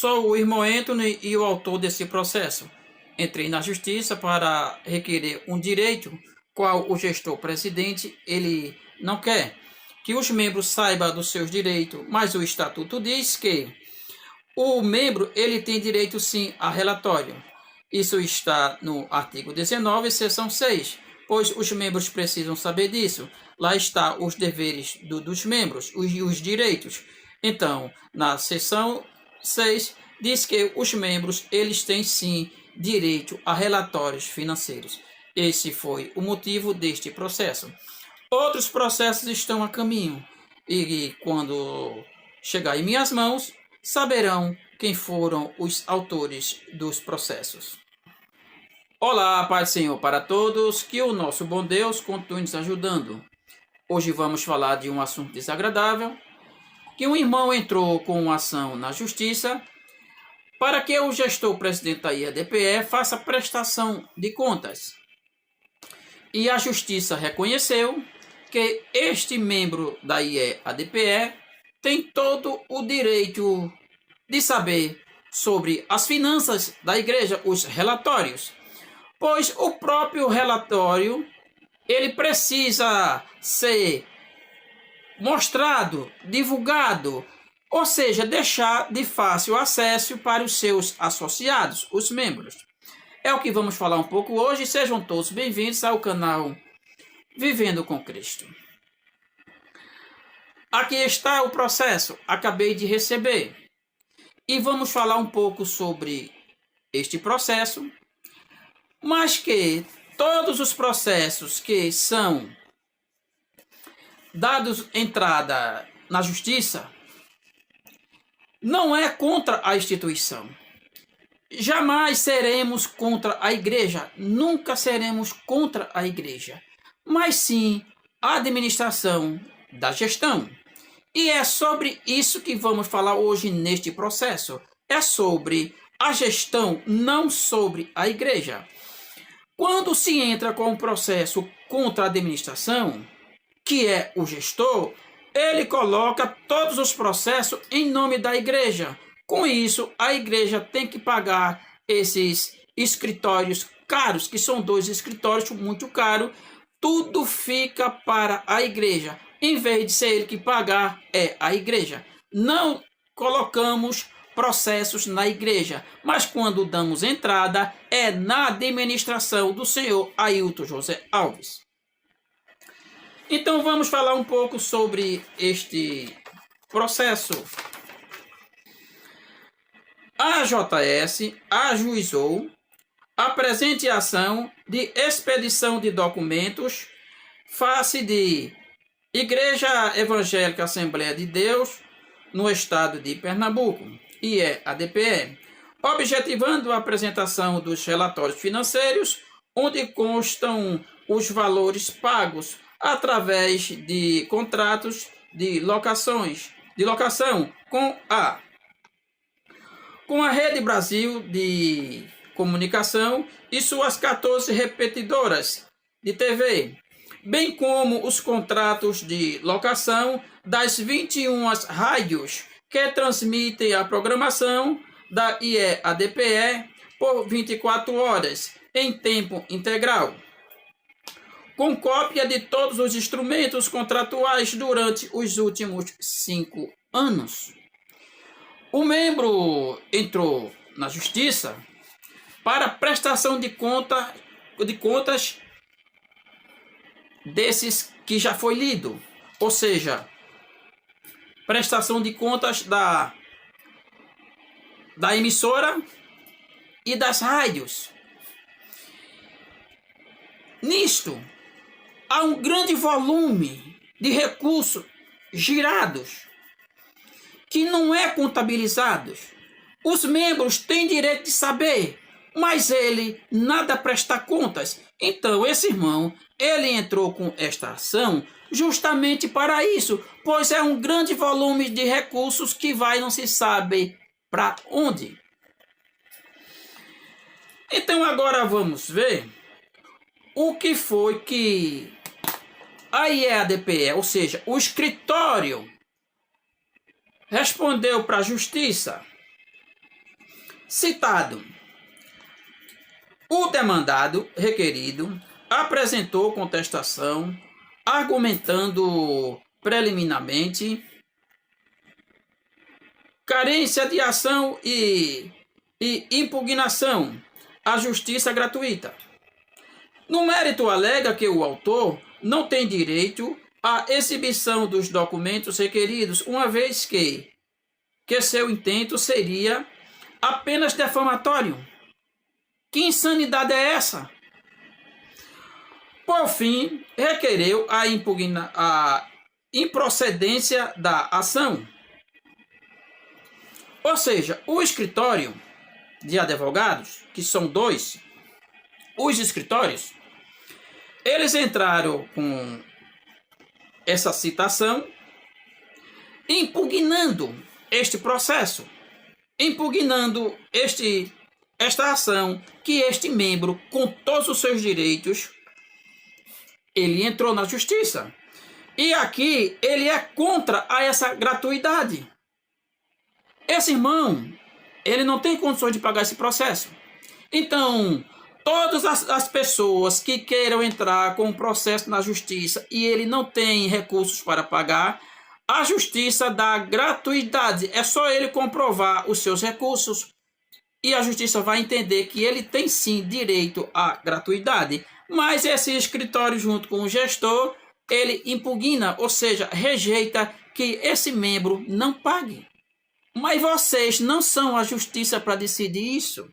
Sou o irmão Anthony e o autor desse processo. Entrei na justiça para requerer um direito qual o gestor presidente ele não quer que os membros saibam dos seus direitos, mas o estatuto diz que o membro ele tem direito sim a relatório. Isso está no artigo 19, seção 6, pois os membros precisam saber disso. Lá está os deveres dos membros, os direitos. Então, na seção 6, diz que os membros eles têm sim direito a relatórios financeiros. Esse foi o motivo deste processo. Outros processos estão a caminho e quando chegar em minhas mãos, saberão quem foram os autores dos processos. Olá, Pai do Senhor para todos, que o nosso bom Deus continue nos ajudando. Hoje vamos falar de um assunto desagradável, que um irmão entrou com uma ação na justiça para que o gestor presidente da IEDPE faça prestação de contas. E a justiça reconheceu que este membro da IEDPE tem todo o direito de saber sobre as finanças da igreja, os relatórios, pois o próprio relatório ele precisa ser mostrado, divulgado, ou seja, deixar de fácil acesso para os seus associados, os membros. É o que vamos falar um pouco hoje. Sejam todos bem-vindos ao canal Vivendo com Cristo. Aqui está o processo, acabei de receber. E vamos falar um pouco sobre este processo, mas que todos os processos que são dados entrada na justiça não é contra a instituição. Jamais seremos contra a igreja, nunca seremos contra a igreja, mas sim a administração da gestão. E é sobre isso que vamos falar hoje neste processo. É sobre a gestão, não sobre a igreja. Quando se entra com um processo contra a administração, que é o gestor, ele coloca todos os processos em nome da igreja. Com isso, a igreja tem que pagar esses escritórios caros, que são 2 escritórios muito caros. Tudo fica para a igreja. Em vez de ser ele que pagar, é a igreja. Não colocamos processos na igreja, mas quando damos entrada, é na administração do senhor Ailton José Alves. Então vamos falar um pouco sobre este processo. A JS ajuizou a presente ação de expedição de documentos face de Igreja Evangélica Assembleia de Deus no estado de Pernambuco, IEADPE, objetivando a apresentação dos relatórios financeiros, onde constam os valores pagos através de contratos de locação com a Rede Brasil de Comunicação e suas 14 repetidoras de TV, bem como os contratos de locação das 21 rádios que transmitem a programação da IEADPE por 24 horas em tempo integral, com cópia de todos os instrumentos contratuais durante os últimos 5 anos. O membro entrou na justiça para prestação de contas desses que já foi lido, ou seja, prestação de contas da emissora e das rádios. Nisto, há um grande volume de recursos girados que não é contabilizados. Os membros têm direito de saber, mas ele nada presta contas. Então, esse irmão, ele entrou com esta ação justamente para isso, pois é um grande volume de recursos que vai não se sabe para onde. Então, agora vamos ver o que foi que a IEADPE, ou seja, o escritório, respondeu para a justiça Citado, o demandado requerido apresentou contestação, argumentando preliminarmente carência de ação e impugnação à justiça gratuita. No mérito, alega que o autor não tem direito à exibição dos documentos requeridos, uma vez que seu intento seria apenas difamatório. Que insanidade é essa? Por fim, requereu a improcedência da ação. Ou seja, o escritório de advogados, que são dois, os escritórios, eles entraram com essa citação, impugnando este processo, impugnando esta ação, que este membro, com todos os seus direitos, ele entrou na justiça. E aqui ele é contra essa gratuidade. Esse irmão, ele não tem condições de pagar esse processo. Então, todas as pessoas que queiram entrar com um processo na justiça e ele não tem recursos para pagar, a justiça dá gratuidade. É só ele comprovar os seus recursos e a justiça vai entender que ele tem sim direito à gratuidade. Mas esse escritório, junto com o gestor, ele impugna, ou seja, rejeita que esse membro não pague. Mas vocês não são a justiça para decidir isso.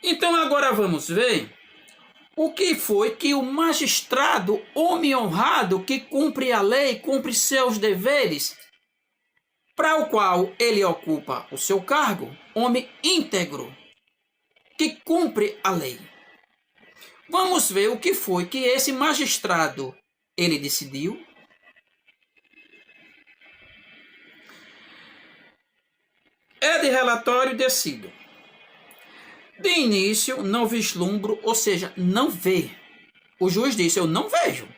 Então agora vamos ver o que foi que o magistrado, homem honrado, que cumpre a lei, cumpre seus deveres, para o qual ele ocupa o seu cargo, homem íntegro, que cumpre a lei. Vamos ver o que foi que esse magistrado ele decidiu. É de relatório decido. De início, não vislumbro, ou seja, não vê. O juiz disse, eu não vejo.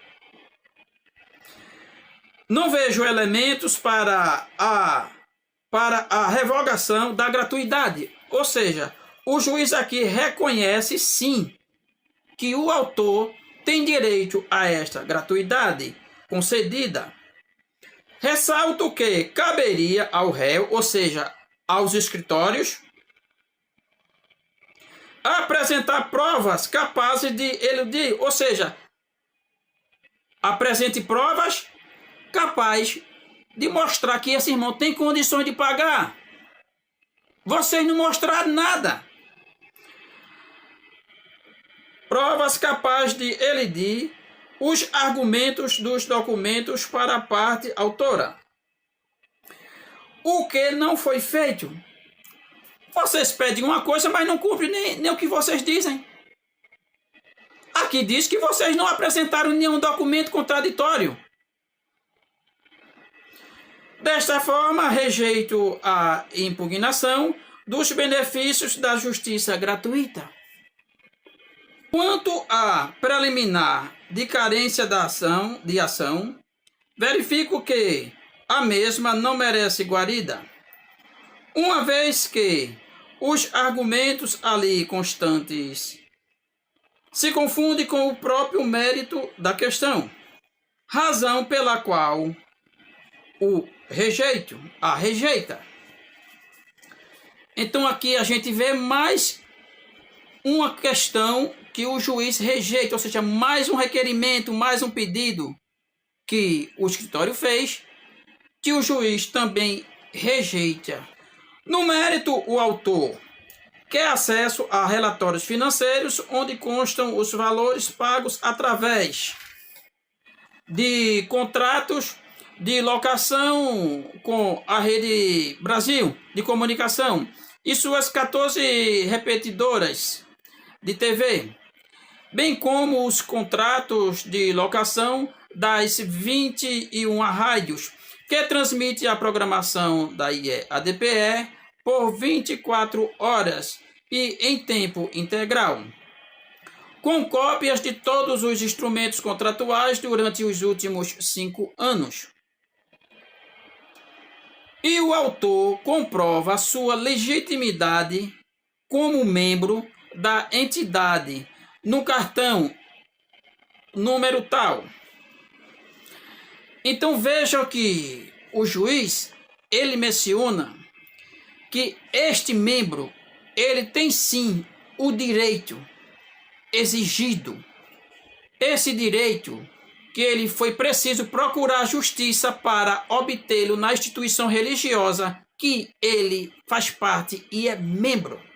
Não vejo elementos para a revogação da gratuidade. Ou seja, o juiz aqui reconhece, sim, que o autor tem direito a esta gratuidade concedida. Ressalto que caberia ao réu, ou seja, aos escritórios, apresentar provas capazes de eludir, ou seja, apresente provas capazes de mostrar que esse irmão tem condições de pagar. Vocês não mostraram nada. Provas capazes de eludir os argumentos dos documentos para a parte autora. O que não foi feito? Vocês pedem uma coisa, mas não cumprem nem o que vocês dizem. Aqui diz que vocês não apresentaram nenhum documento contraditório. Desta forma, rejeito a impugnação dos benefícios da justiça gratuita. Quanto à preliminar de carência de ação, verifico que a mesma não merece guarida, uma vez que os argumentos ali constantes se confundem com o próprio mérito da questão, razão pela qual o rejeita. Então aqui a gente vê mais uma questão que o juiz rejeita, ou seja, mais um requerimento, mais um pedido que o escritório fez, que o juiz também rejeita. No mérito, o autor quer acesso a relatórios financeiros onde constam os valores pagos através de contratos de locação com a Rede Brasil de comunicação e suas 14 repetidoras de TV, bem como os contratos de locação das 21 rádios que transmite a programação da ADPE por 24 horas e em tempo integral, com cópias de todos os instrumentos contratuais durante os últimos 5 anos. E o autor comprova a sua legitimidade como membro da entidade no cartão número tal. Então veja que o juiz, ele menciona que este membro, ele tem sim o direito exigido. Esse direito que ele foi preciso procurar justiça para obtê-lo na instituição religiosa que ele faz parte e é membro.